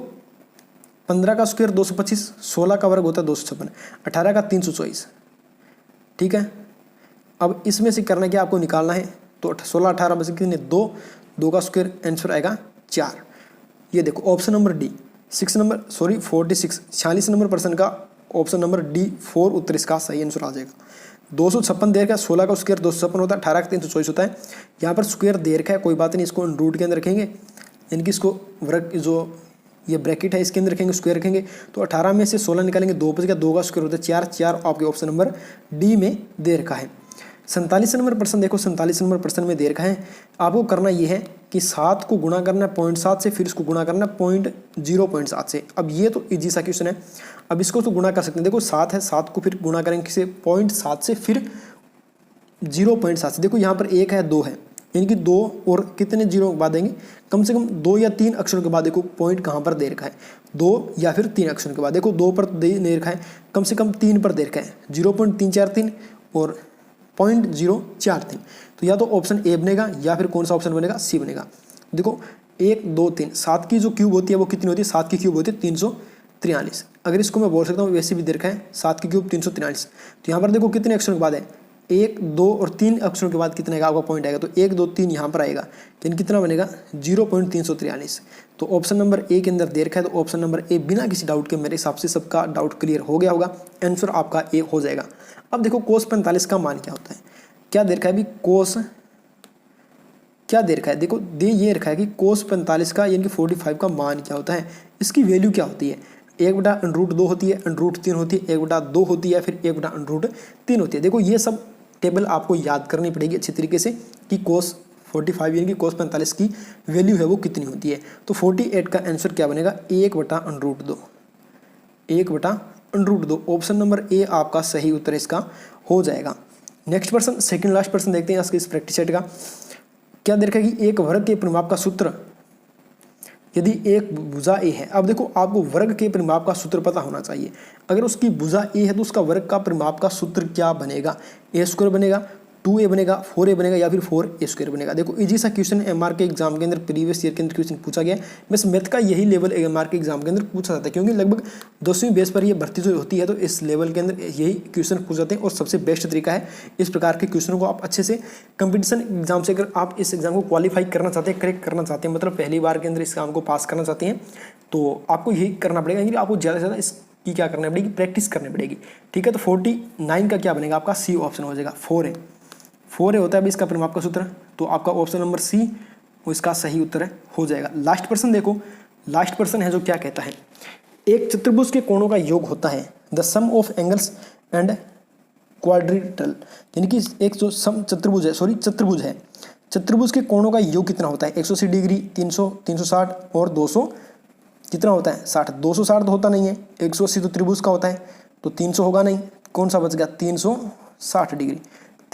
15 का स्क्वायर 225, 16 का वर्ग होता है 256, 18 का 324, ठीक है। अब इसमें से करना क्या आपको निकालना है, तो 16 18 में से कितने 2 का स्क्वायर, आंसर आएगा 4। ये देखो ऑप्शन नंबर डी 46 नंबर प्रश्न का ऑप्शन नंबर डी 4 उत्तर इसका सही आंसर आ जाएगा। 256 दे रखा है, 16 का स्क्वायर 256 होता है, 18 का 324 होता है। यहाँ पर स्क्वायर दे रखा है, कोई बात नहीं, इसको रूट के अंदर रखेंगे, यानी कि इसको वर्ग जो ये ब्रैकेट है इसके अंदर रखेंगे, स्क्वायर रखेंगे, तो 18 में से 16 निकालेंगे, 2 बच गया, 2 का स्क्वायर होता है 4, 4 आपके ऑप्शन नंबर डी में दे रखा है। 47 नंबर प्रश्न देखो, 47 नंबर प्रश्न में दे रखा है, आपको करना ये है कि 7 को गुणा करना है 0.7 से, फिर इसको गुणा करना है 0.7 से। अब ये तो इजी सा क्वेश्चन है, अब इसको तो गुणा कर सकते हैं। देखो 7 है, 7 को फिर गुणा करेंगे किसे 0.7 से, फिर 0.7 से। देखो यहाँ पर 1 है 2 है, यानी कि 2 और कितने जीरो के बाद देंगे, कम से कम 2 या 3 अक्षरों के बाद। देखो पॉइंट कहाँ पर दे रखा है, 2 या फिर 3 अक्षरों के बाद। देखो 2 पर दे रखा है, कम से कम 3 पर दे रखा है, 0.343 और 0.043। तो या तो ऑप्शन ए बनेगा या फिर कौन सा ऑप्शन बनेगा, सी बनेगा। देखो 1 2 3, 7 की जो क्यूब होती है वो कितनी होती है, 7 की क्यूब होती है 343। अगर इसको मैं बोल सकता हूँ वैसे भी दे रखा है 7 की क्यूब 343, तो यहाँ पर देखो कितने अक्षरों के बाद है, 1 2 और 3 अक्षरों के बाद कितना आएगा आपका पॉइंट आएगा, तो 1 2 3 यहाँ पर आएगा, लेकिन कितना बनेगा 0.343। तो ऑप्शन नंबर ए के अंदर दे रखा है, तो ऑप्शन नंबर ए बिना किसी डाउट के मेरे हिसाब से सबका डाउट क्लियर हो गया होगा, आंसर आपका ए हो जाएगा। अब देखो कोस 45 का मान क्या होता है, क्या दे रखा है अभी, कोस क्या दे रखा है, देखो दे ये रखा है कि कोस 45 का यानी कि 45 का मान क्या होता है, इसकी वैल्यू क्या होती है, 1/√2 होती है, √3 होती है, 1/2 होती है, फिर 1/√3 होती है। देखो ये सब टेबल आपको याद करनी पड़ेगी अच्छी तरीके से कि कोस 45 यानी कि कोस 45 की वैल्यू है वो कितनी होती है। तो 48 का आंसर क्या बनेगा, 1/√2, 1/√2। ऑप्शन नंबर ए आपका सही उत्तर इसका हो जाएगा। Next person, second last person देखते हैं इसके इस प्रैक्टिस सेट का। क्या दे रखा है कि एक वर्ग के परिमाप का सूत्र यदि एक भुजा ए है। अब देखो आपको वर्ग के परिमाप का सूत्र पता होना चाहिए, अगर उसकी भुजा ए है तो उसका वर्ग का परिमाप का सूत्र क्या बनेगा, a² बनेगा, 2a बनेगा, 4a बनेगा या फिर 4a² बनेगा। देखो इजी सा क्वेश्चन एमआर के एग्जाम के अंदर प्रीवियस ईयर के अंदर क्वेश्चन पूछा गया है, बस मैथ का यही लेवल एमआर के एग्जाम के अंदर पूछा जाता है, क्योंकि लगभग 10वीं बेस पर ये भर्ती जो होती है तो इस लेवल के अंदर यही क्वेश्चन पूछ जाते हैं, और सबसे बेस्ट तरीका है इस प्रकार के क्वेश्चनों को आप अच्छे से कंपटीशन एग्जाम से, अगर आप इस एग्जाम को क्वालिफाई करना चाहते हैं, करेक्ट करना चाहते हैं, मतलब पहली बार के अंदर इस एग्जाम को पास करना चाहते हैं, तो आपको यही करना पड़ेगा, यानी आपको ज़्यादा से ज़्यादा इसकी क्या करना पड़ेगी, प्रैक्टिस करनी पड़ेगी, ठीक है। तो 49 का क्या बनेगा आपका, सी ऑप्शन हो जाएगा, 4a होता है अभी इसका परिमाप का सूत्र, तो आपका ऑप्शन नंबर सी वो इसका सही उत्तर हो जाएगा। लास्ट पर्सन देखो, लास्ट पर्सन है जो क्या कहता है, एक चतुर्भुज के कोणों का योग होता है the sum of angles and quadrilateral, यानी कि एक जो सम चतुर्भुज है, चतुर्भुज है, चतुर्भुज के कोणों का योग कितना होता है, 180 डिग्री, 300, 360 और 200 कितना होता है, 60। 260 तो होता नहीं है, 180 तो त्रिभुज का होता है, तो 300 होगा नहीं, कौन सा बच गया, 360 डिग्री।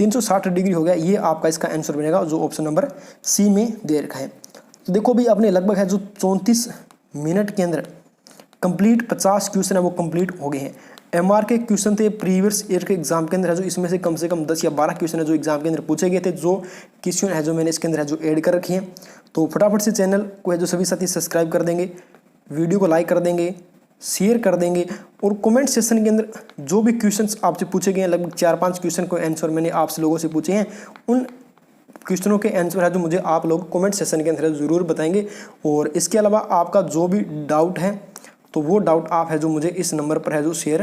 360 डिग्री हो गया, ये आपका इसका आंसर बनेगा जो ऑप्शन नंबर सी में दे रखा है। तो देखो भी अपने लगभग है जो 34 मिनट के अंदर कंप्लीट 50 क्वेश्चन है वो कंप्लीट हो गए हैं। एमआर के क्वेश्चन थे प्रीवियस ईयर के एग्जाम के अंदर है जो इसमें से कम 10 या 12 क्वेश्चन है जो एग्जाम के अंदर पूछे गए थे, जो क्वेश्चन है जो मैंने इसके अंदर है जो ऐड कर रखी हैं। तो फटाफट से चैनल को है जो सभी साथी सब्सक्राइब कर देंगे, वीडियो को लाइक कर देंगे, शेयर कर देंगे और कमेंट सेशन के अंदर जो भी क्वेश्चंस आपसे पूछे गए हैं, लगभग 4-5 क्वेश्चन को आंसर मैंने आप लोगों से पूछे हैं, उन क्वेश्चनों के आंसर है जो मुझे आप लोग कमेंट सेशन के अंदर ज़रूर बताएंगे। और इसके अलावा आपका जो भी डाउट है तो वो डाउट आप है जो मुझे इस नंबर पर है जो शेयर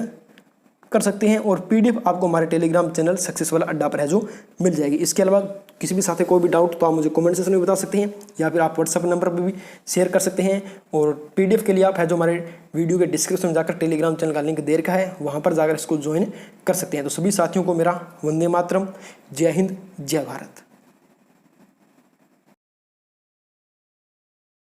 कर सकते हैं और पीडीएफ आपको हमारे टेलीग्राम चैनल सक्सेस वाला अड्डा पर है जो मिल जाएगी। इसके अलावा किसी भी साथ कोई भी डाउट तो आप मुझे कमेंट सेक्शन में बता सकते हैं या फिर आप व्हाट्सएप नंबर पर भी शेयर कर सकते हैं। और पीडीएफ के लिए आप है जो हमारे वीडियो के डिस्क्रिप्शन में जाकर टेलीग्राम चैनल का लिंक दे रखा है, वहाँ पर जाकर इसको ज्वाइन कर सकते हैं। तो सभी साथियों को मेरा वंदे मातरम, जय हिंद, जय भारत।